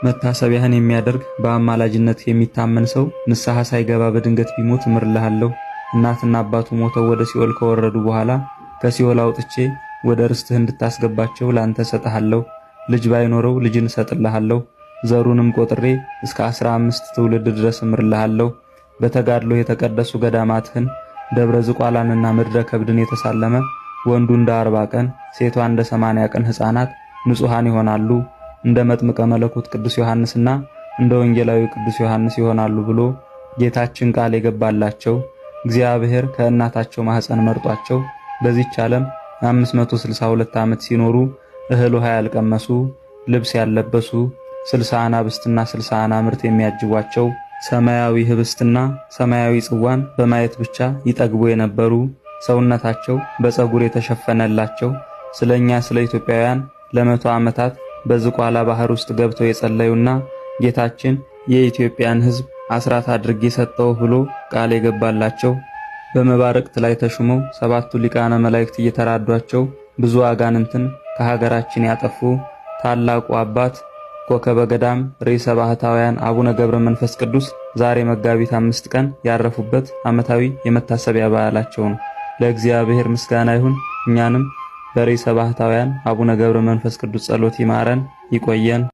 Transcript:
መታሰቢያህን የሚያደርግ በአማላጅነት የሚታመን ሰው ንስሐ ሳይገባ በድንገት ቢሞት እምርልሃለሁ። እናትና አባቱ ሞተው ወደ ሲኦል ከወረዱ በኋላ ከሲኦል አውጥቼ ወደ ርስትህ እንድታስገባቸው ላንተ ሰጥሃለሁ። ልጅ ባይኖረው ልጅን እሰጥልሃለሁ። ዘሩንም ቆጥሬ እስከ 15 ትውልድ ድረስ እምርልሃለሁ። በተጋድሎ የተቀደሱ ገዳማትህን ደብረ ዝቋላንና ምድረ ከብድን የተሳለመ ወንዱ እንደ 40 ቀን ሴቷ እንደ 80 ቀን ሕፃናት ንጹሃን ይሆናሉ፣ እንደ መጥምቀ መለኮት ቅዱስ ዮሐንስና እንደ ወንጌላዊ ቅዱስ ዮሐንስ ይሆናሉ ብሎ ጌታችን ቃል የገባላቸው እግዚአብሔር ከእናታቸው ማህፀን መርጧቸው በዚህች ዓለም 562 ዓመት ሲኖሩ እህል ውሃ ያልቀመሱ ልብስ ያለበሱ 60 አናብስትና 60 አናምርት የሚያጅቧቸው ሰማያዊ ህብስትና ሰማያዊ ጽዋን በማየት ብቻ ይጠግቡ የነበሩ ሰውነታቸው በፀጉር የተሸፈነላቸው ስለኛ ስለ ኢትዮጵያውያን ለመቶ ዓመታት በዝቋላ ባህር ውስጥ ገብተው የጸለዩና ጌታችን የኢትዮጵያን ሕዝብ አስራት አድርጌ ሰጠው ብሎ ቃል የገባላቸው በመባረቅት ላይ ተሹመው 7ቱ ሊቃነ መላእክት እየተራዷቸው ብዙ አጋንንትን ከሀገራችን ያጠፉ ታላቁ አባት ኮከበ ገዳም ርዕሰ ባህታውያን አቡነ ገብረ መንፈስ ቅዱስ ዛሬ መጋቢት 5 ቀን ያረፉበት ዓመታዊ የመታሰቢያ በዓላቸው ነው። ለእግዚአብሔር ምስጋና ይሁን። እኛንም በርዕሰ ባህታውያን አቡነ ገብረ መንፈስ ቅዱስ ጸሎት ይማረን ይቆየን።